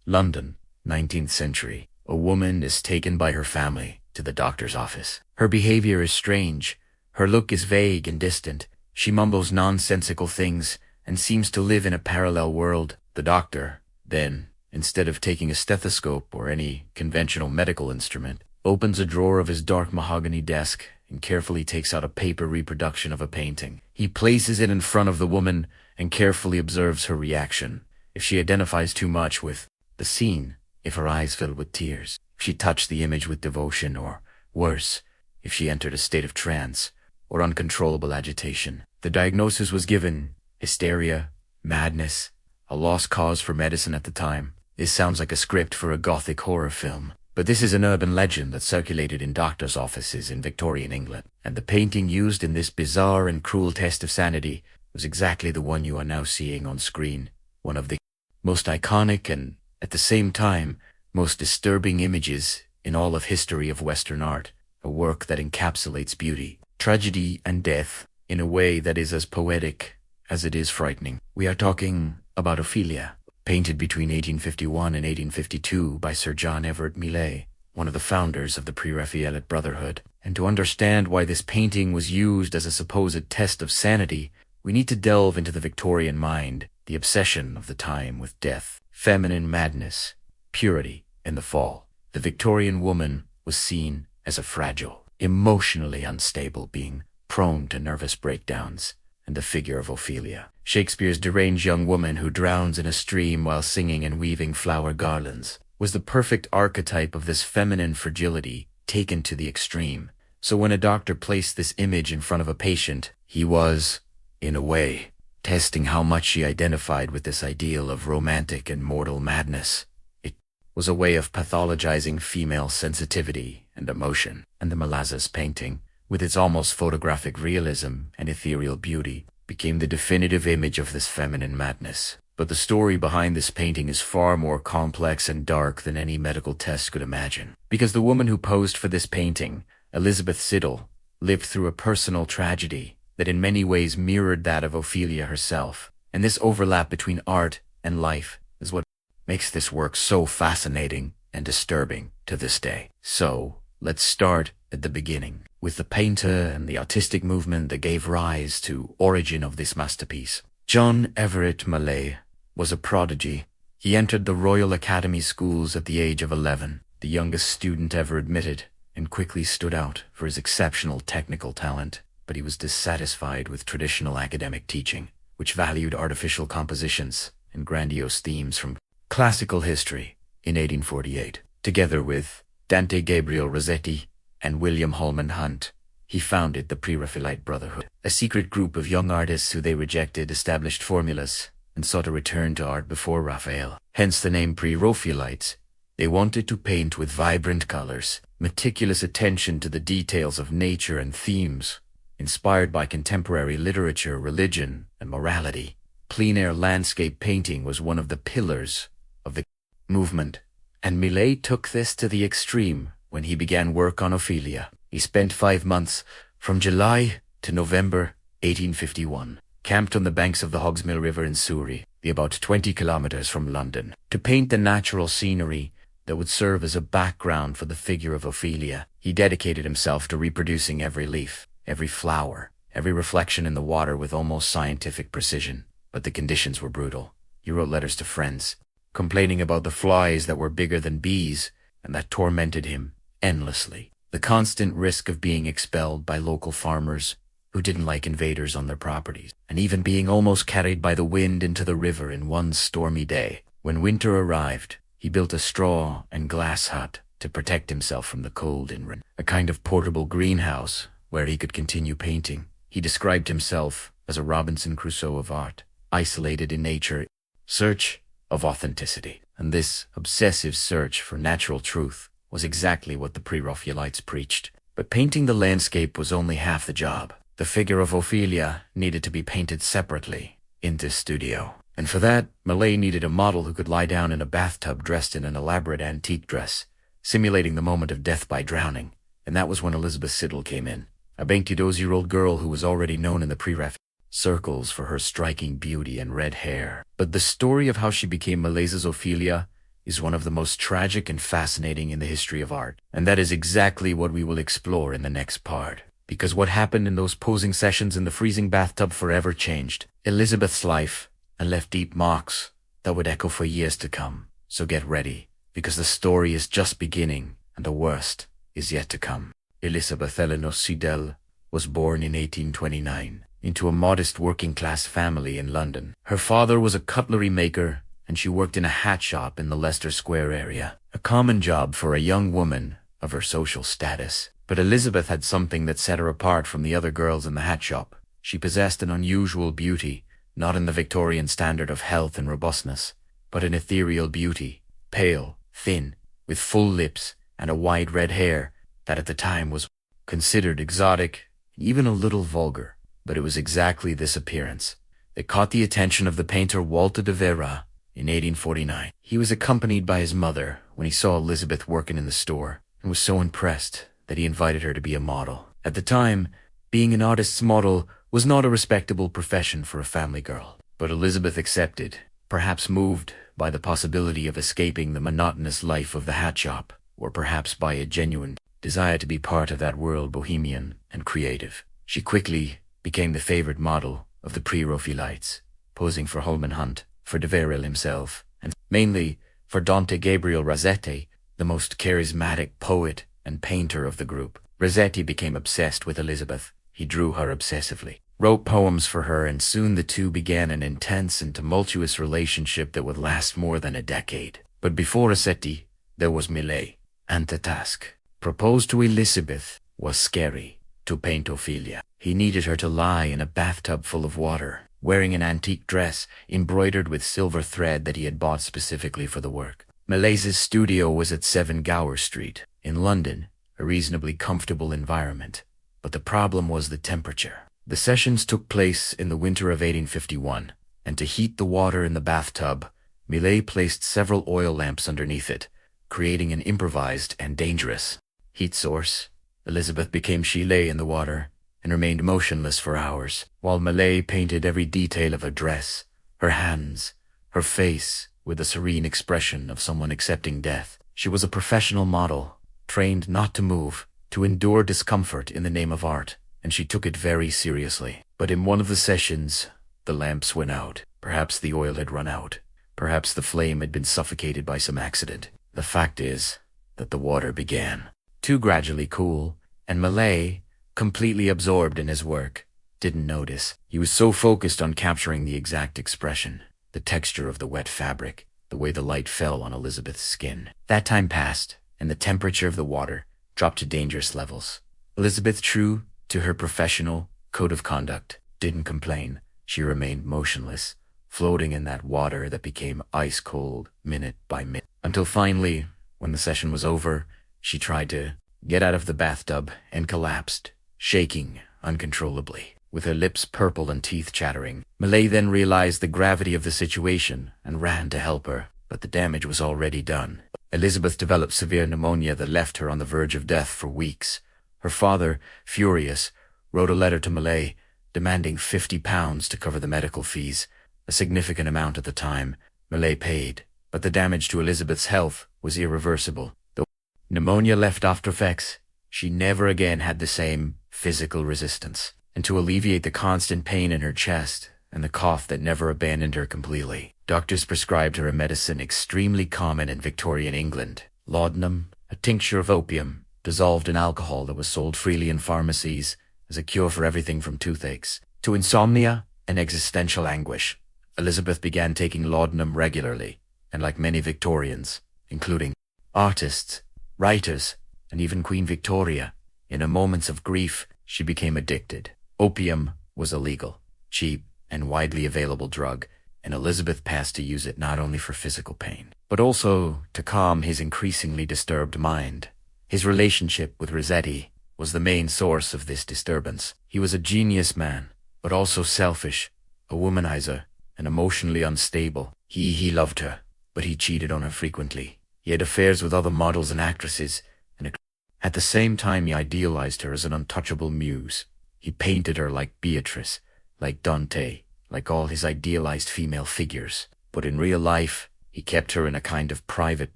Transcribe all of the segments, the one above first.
London, 19th century. A woman is taken by her family to the doctor's office. Her behavior is strange. Her look is vague and distant. She mumbles nonsensical things and seems to live in a parallel world. The doctor, then, instead of taking a stethoscope or any conventional medical instrument, opens a drawer of his dark mahogany desk and carefully takes out a paper reproduction of a painting. He places it in front of the woman and carefully observes her reaction. If she identifies too much with the scene, if her eyes fill with tears, if she touched the image with devotion, or, worse, if she entered a state of trance or uncontrollable agitation. The diagnosis was given: hysteria, madness, a lost cause for medicine at the time. This sounds like a script for a gothic horror film. But this is an urban legend that circulated in doctors' offices in Victorian England, and the painting used in this bizarre and cruel test of sanity was exactly the one you are now seeing on screen. One of the most iconic and, at the same time, most disturbing images in all of history of Western art, a work that encapsulates beauty, tragedy, and death in a way that is as poetic as it is frightening. We are talking about Ophelia, painted between 1851 and 1852 by Sir John Everett Millais, one of the founders of the Pre-Raphaelite Brotherhood. And to understand why this painting was used as a supposed test of sanity, we need to delve into the Victorian mind, the obsession of the time with death, feminine madness, purity, and the fall. The Victorian woman was seen as a fragile, emotionally unstable being, prone to nervous breakdowns, and the figure of Ophelia, Shakespeare's deranged young woman who drowns in a stream while singing and weaving flower garlands, was the perfect archetype of this feminine fragility taken to the extreme. So when a doctor placed this image in front of a patient, he was, in a way, testing how much she identified with this ideal of romantic and mortal madness. It was a way of pathologizing female sensitivity and emotion, and the Millais painting, with its almost photographic realism and ethereal beauty, became the definitive image of this feminine madness. But the story behind this painting is far more complex and dark than any medical test could imagine. Because the woman who posed for this painting, Elizabeth Siddall, lived through a personal tragedy that in many ways mirrored that of Ophelia herself. And this overlap between art and life is what makes this work so fascinating and disturbing to this day. So, let's start at the beginning, with the painter and the artistic movement that gave rise to origin of this masterpiece. John Everett Millais was a prodigy. He entered the Royal Academy schools at the age of 11, the youngest student ever admitted, and quickly stood out for his exceptional technical talent. But he was dissatisfied with traditional academic teaching, which valued artificial compositions and grandiose themes from classical history. In 1848, together with Dante Gabriel Rossetti and William Holman Hunt, he founded the Pre-Raphaelite Brotherhood, a secret group of young artists who they rejected established formulas and sought a return to art before Raphael. Hence the name Pre-Raphaelites. They wanted to paint with vibrant colors, meticulous attention to the details of nature and themes, inspired by contemporary literature, religion, and morality. Plein-air landscape painting was one of the pillars of the movement, and Millais took this to the extreme when he began work on Ophelia. He spent 5 months, from July to November 1851, camped on the banks of the Hogsmill River in Surrey, about 20 kilometers from London, to paint the natural scenery that would serve as a background for the figure of Ophelia. He dedicated himself to reproducing every leaf, every flower, every reflection in the water with almost scientific precision. But the conditions were brutal. He wrote letters to friends, complaining about the flies that were bigger than bees and that tormented him endlessly. The constant risk of being expelled by local farmers who didn't like invaders on their properties, and even being almost carried by the wind into the river in one stormy day. When winter arrived, he built a straw and glass hut to protect himself from the cold and rain, a kind of portable greenhouse where he could continue painting. He described himself as a Robinson Crusoe of art, isolated in nature, search of authenticity. And this obsessive search for natural truth was exactly what the Pre-Raphaelites preached. But painting the landscape was only half the job. The figure of Ophelia needed to be painted separately in this studio. And for that, Millais needed a model who could lie down in a bathtub dressed in an elaborate antique dress, simulating the moment of death by drowning. And that was when Elizabeth Siddall came in, a 22-year-old girl who was already known in the pre-Raphaelite circles for her striking beauty and red hair. But the story of how she became Millais's Ophelia is one of the most tragic and fascinating in the history of art. And that is exactly what we will explore in the next part. Because what happened in those posing sessions in the freezing bathtub forever changed Elizabeth's life and left deep marks that would echo for years to come. So get ready, because the story is just beginning and the worst is yet to come. Elizabeth Eleanor Siddall was born in 1829 into a modest working-class family in London. Her father was a cutlery maker, and she worked in a hat shop in the Leicester Square area, a common job for a young woman of her social status. But Elizabeth had something that set her apart from the other girls in the hat shop. She possessed an unusual beauty, not in the Victorian standard of health and robustness, but an ethereal beauty, pale, thin, with full lips and a wide red hair that at the time was considered exotic, even a little vulgar. But it was exactly this appearance that caught the attention of the painter Walter de Vera in 1849. He was accompanied by his mother when he saw Elizabeth working in the store and was so impressed that he invited her to be a model. At the time, being an artist's model was not a respectable profession for a family girl. But Elizabeth accepted, perhaps moved by the possibility of escaping the monotonous life of the hat shop, or perhaps by a genuine desire to be part of that world, bohemian and creative. She quickly became the favorite model of the pre-Raphaelites, posing for Holman Hunt, for de Vera himself, and mainly for Dante Gabriel Rossetti, the most charismatic poet and painter of the group. Rossetti became obsessed with Elizabeth. He drew her obsessively, wrote poems for her, and soon the two began an intense and tumultuous relationship that would last more than a decade. But before Rossetti, there was Millais, and the task proposed to Elizabeth was scary. To paint Ophelia, he needed her to lie in a bathtub full of water, wearing an antique dress embroidered with silver thread that he had bought specifically for the work. Millais's studio was at 7 Gower Street, in London, a reasonably comfortable environment. But the problem was the temperature. The sessions took place in the winter of 1851, and to heat the water in the bathtub, Millais placed several oil lamps underneath it, creating an improvised and dangerous heat source. Elizabeth became she lay in the water and remained motionless for hours, while Millais painted every detail of her dress, her hands, her face, with the serene expression of someone accepting death. She was a professional model, trained not to move, to endure discomfort in the name of art, and she took it very seriously. But in one of the sessions, the lamps went out. Perhaps the oil had run out. Perhaps the flame had been suffocated by some accident. The fact is that the water began to gradually cool, and Millais, completely absorbed in his work, didn't notice. He was so focused on capturing the exact expression, the texture of the wet fabric, the way the light fell on Elizabeth's skin. That time passed, and the temperature of the water dropped to dangerous levels. Elizabeth, true to her professional code of conduct, didn't complain. She remained motionless, floating in that water that became ice cold minute by minute, until finally, when the session was over, she tried to get out of the bathtub and collapsed, shaking uncontrollably, with her lips purple and teeth chattering. Millais then realized the gravity of the situation and ran to help her, but the damage was already done. Elizabeth developed severe pneumonia that left her on the verge of death for weeks. Her father, furious, wrote a letter to Millais demanding £50 to cover the medical fees, a significant amount at the time. Millais paid, but the damage to Elizabeth's health was irreversible. Though pneumonia left after effects, she never again had the same physical resistance. And to alleviate the constant pain in her chest and the cough that never abandoned her completely, doctors prescribed her a medicine extremely common in Victorian England, laudanum, a tincture of opium dissolved in alcohol that was sold freely in pharmacies as a cure for everything from toothaches to insomnia and existential anguish. Elizabeth began taking laudanum regularly, and like many Victorians, including artists, writers, and even Queen Victoria, in her moments of grief, she became addicted. Opium was a legal, cheap, and widely available drug, and Elizabeth passed to use it not only for physical pain, but also to calm his increasingly disturbed mind. His relationship with Rossetti was the main source of this disturbance. He was a genius man, but also selfish, a womanizer, and emotionally unstable. He loved her, but he cheated on her frequently. He had affairs with other models and actresses, and at the same time he idealized her as an untouchable muse. He painted her like Beatrice, like Dante, like all his idealized female figures. But in real life, He kept her in a kind of private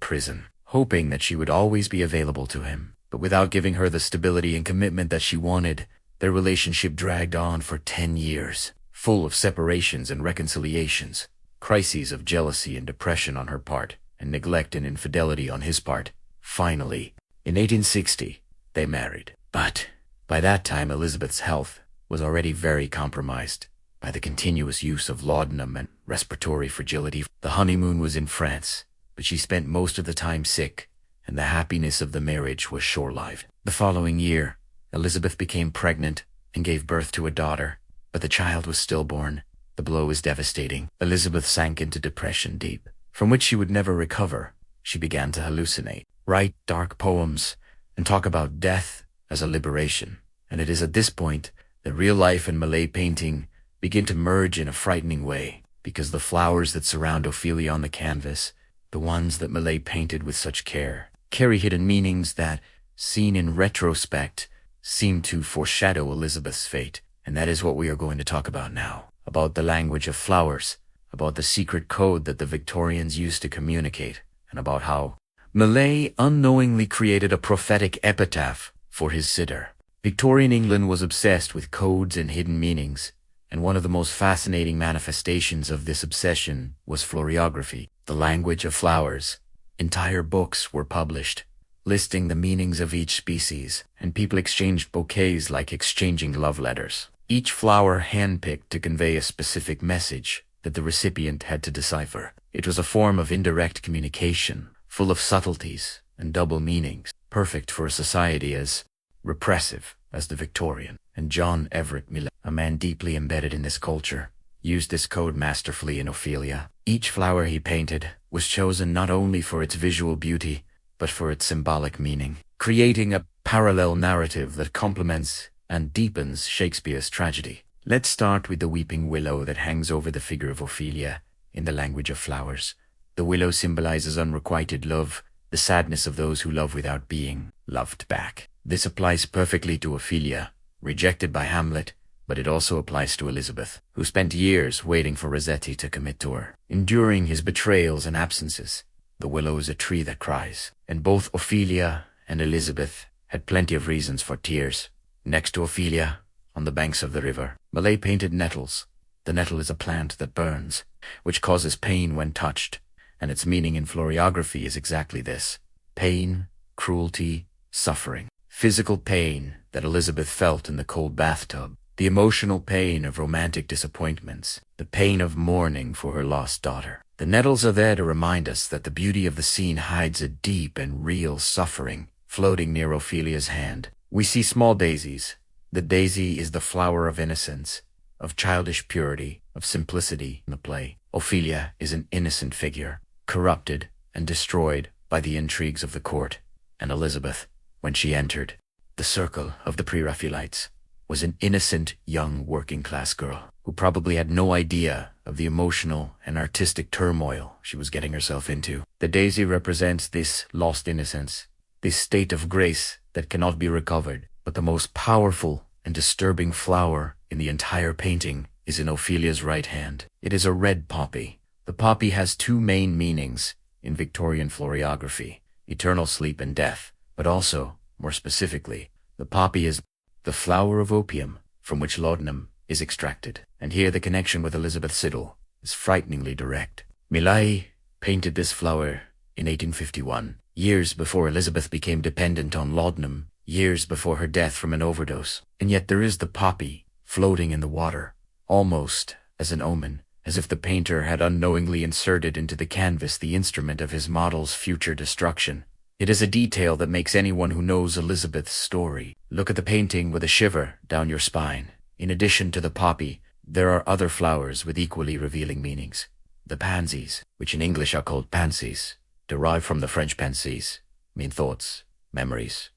prison, hoping that she would always be available to him. But without giving her the stability and commitment that she wanted, their relationship dragged on for 10 years, full of separations and reconciliations, crises of jealousy and depression on her part, and neglect and infidelity on his part. Finally, in 1860, they married. But by that time, Elizabeth's health was already very compromised by the continuous use of laudanum and respiratory fragility. The honeymoon was in France, but she spent most of the time sick, and the happiness of the marriage was short-lived. The following year, Elizabeth became pregnant and gave birth to a daughter, but the child was stillborn. The blow was devastating. Elizabeth sank into depression deep, from which she would never recover. She began to hallucinate, write dark poems, and talk about death as a liberation. And it is at this point that real life and Millais painting begin to merge in a frightening way, because the flowers that surround Ophelia on the canvas, the ones that Millais painted with such care, carry hidden meanings that, seen in retrospect, seem to foreshadow Elizabeth's fate. And that is what we are going to talk about now, about the language of flowers, about the secret code that the Victorians used to communicate, and about how Millais unknowingly created a prophetic epitaph for his sitter. Victorian England was obsessed with codes and hidden meanings, and one of the most fascinating manifestations of this obsession was floriography, the language of flowers. Entire books were published, listing the meanings of each species, and people exchanged bouquets like exchanging love letters. Each flower handpicked to convey a specific message that the recipient had to decipher. It was a form of indirect communication, full of subtleties and double meanings, perfect for a society as repressive as the Victorian. And John Everett Millais, a man deeply embedded in this culture, used this code masterfully in Ophelia. Each flower he painted was chosen not only for its visual beauty, but for its symbolic meaning, creating a parallel narrative that complements and deepens Shakespeare's tragedy. Let's start with the weeping willow that hangs over the figure of Ophelia in the language of flowers. The willow symbolizes unrequited love, the sadness of those who love without being loved back. This applies perfectly to Ophelia, rejected by Hamlet, but it also applies to Elizabeth, who spent years waiting for Rossetti to commit to her. Enduring his betrayals and absences, the willow is a tree that cries, and both Ophelia and Elizabeth had plenty of reasons for tears. Next to Ophelia, on the banks of the river, Millais painted nettles. The nettle is a plant that burns, which causes pain when touched, and its meaning in floriography is exactly this: pain, cruelty, suffering. Physical pain that Elizabeth felt in the cold bathtub, the emotional pain of romantic disappointments, the pain of mourning for her lost daughter. The nettles are there to remind us that the beauty of the scene hides a deep and real suffering floating near Ophelia's hand. We see small daisies. The daisy is the flower of innocence, of childish purity, of simplicity in the play. Ophelia is an innocent figure, corrupted and destroyed by the intrigues of the court. And Elizabeth, when she entered the circle of the Pre-Raphaelites, was an innocent young working-class girl who probably had no idea of the emotional and artistic turmoil she was getting herself into. The daisy represents this lost innocence, this state of grace that cannot be recovered. But the most powerful and disturbing flower in the entire painting is in Ophelia's right hand. It is a red poppy. The poppy has two main meanings in Victorian floriography: eternal sleep and death. But also, more specifically, the poppy is the flower of opium from which laudanum is extracted. And here the connection with Elizabeth Siddall is frighteningly direct. Millais painted this flower in 1851, years before Elizabeth became dependent on laudanum, years before her death from an overdose. And yet there is the poppy floating in the water, almost as an omen, as if the painter had unknowingly inserted into the canvas the instrument of his model's future destruction. It is a detail that makes anyone who knows Elizabeth's story look at the painting with a shiver down your spine. In addition to the poppy, there are other flowers with equally revealing meanings. The pansies, which in English are called pansies, derive from the French pensies, mean thoughts, memories.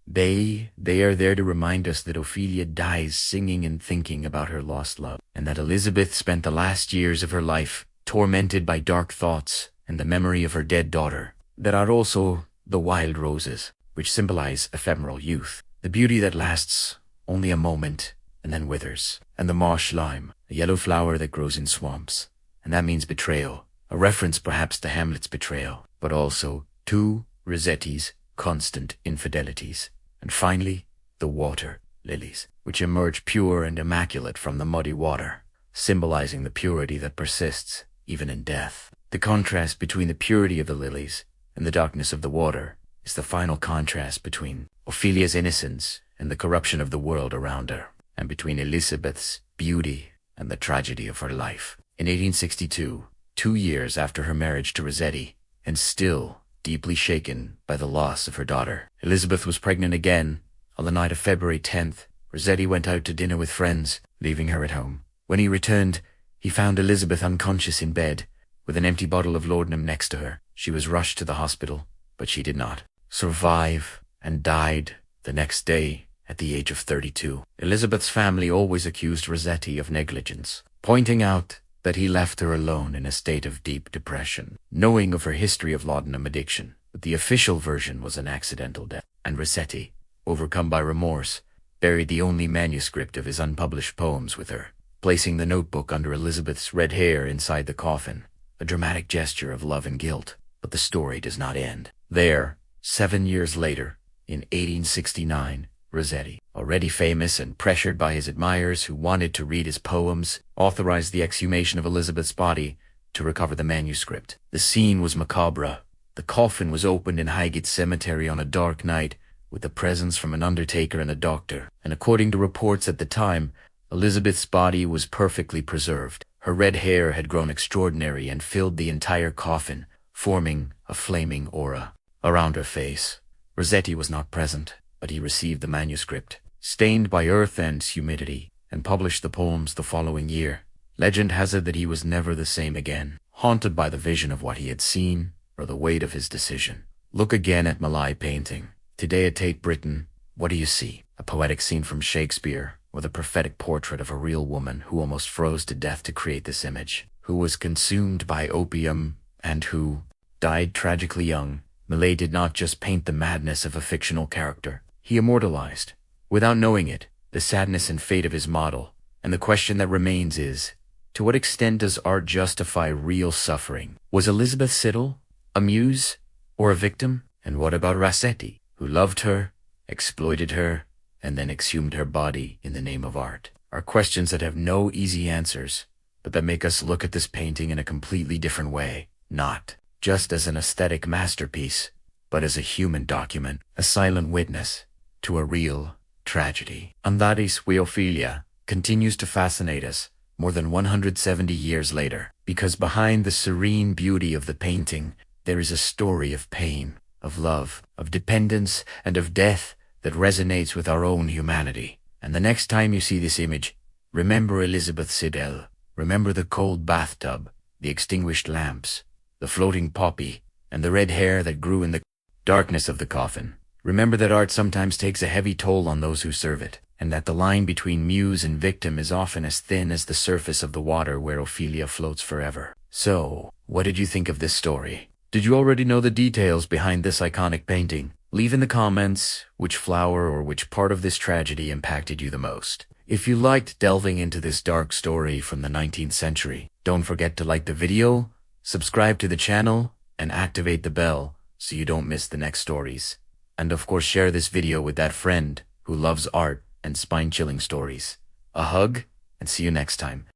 They are there to remind us that Ophelia dies singing and thinking about her lost love, and that Elizabeth spent the last years of her life tormented by dark thoughts and the memory of her dead daughter. There are also the wild roses, which symbolize ephemeral youth, the beauty that lasts only a moment and then withers, and the marsh lime, a yellow flower that grows in swamps, and that means betrayal, a reference perhaps to Hamlet's betrayal, but also to Rossetti's constant infidelities. And finally, the water lilies, which emerge pure and immaculate from the muddy water, symbolizing the purity that persists even in death. The contrast between the purity of the lilies and the darkness of the water is the final contrast between Ophelia's innocence and the corruption of the world around her, and between Elizabeth's beauty and the tragedy of her life. In 1862, 2 years after her marriage to Rossetti, and still deeply shaken by the loss of her daughter, Elizabeth was pregnant again. On the night of February 10th, Rossetti went out to dinner with friends, leaving her at home. When he returned, he found Elizabeth unconscious in bed, with an empty bottle of laudanum next to her. She was rushed to the hospital, but she did not survive and died the next day at the age of 32. Elizabeth's family always accused Rossetti of negligence, pointing out that he left her alone in a state of deep depression, knowing of her history of laudanum addiction. But the official version was an accidental death, and Rossetti, overcome by remorse, buried the only manuscript of his unpublished poems with her, placing the notebook under Elizabeth's red hair inside the coffin, a dramatic gesture of love and guilt. But the story does not end there. 7 years later, in 1869, Rossetti, already famous and pressured by his admirers who wanted to read his poems, authorized the exhumation of Elizabeth's body to recover the manuscript. The scene was macabre. The coffin was opened in Highgate Cemetery on a dark night, with the presence from an undertaker and a doctor, and according to reports at the time, Elizabeth's body was perfectly preserved. Her red hair had grown extraordinary and filled the entire coffin, forming a flaming aura around her face. Rossetti was not present, but he received the manuscript, stained by earth and humidity, and published the poems the following year. Legend has it that he was never the same again, haunted by the vision of what he had seen or the weight of his decision. Look again at Millais painting. Today at Tate Britain, what do you see? A poetic scene from Shakespeare, or the prophetic portrait of a real woman who almost froze to death to create this image, who was consumed by opium, and who died tragically young? Millais did not just paint the madness of a fictional character. He immortalized, without knowing it, the sadness and fate of his model. And the question that remains is, to what extent does art justify real suffering? Was Elizabeth Siddall a muse or a victim? And what about Rossetti, who loved her, exploited her, and then exhumed her body in the name of art? Are questions that have no easy answers, but that make us look at this painting in a completely different way, not just as an aesthetic masterpiece, but as a human document, a silent witness to a real tragedy. And that is why Ophelia continues to fascinate us more than 170 years later, because behind the serene beauty of the painting, there is a story of pain, of love, of dependence, and of death that resonates with our own humanity. And the next time you see this image, remember Elizabeth Siddall, remember the cold bathtub, the extinguished lamps, the floating poppy, and the red hair that grew in the darkness of the coffin. Remember that art sometimes takes a heavy toll on those who serve it, and that the line between muse and victim is often as thin as the surface of the water where Ophelia floats forever. So, what did you think of this story? Did you already know the details behind this iconic painting? Leave in the comments which flower or which part of this tragedy impacted you the most. If you liked delving into this dark story from the 19th century, don't forget to like the video, subscribe to the channel, and activate the bell so you don't miss the next stories. And of course, share this video with that friend who loves art and spine-chilling stories. A hug, and see you next time.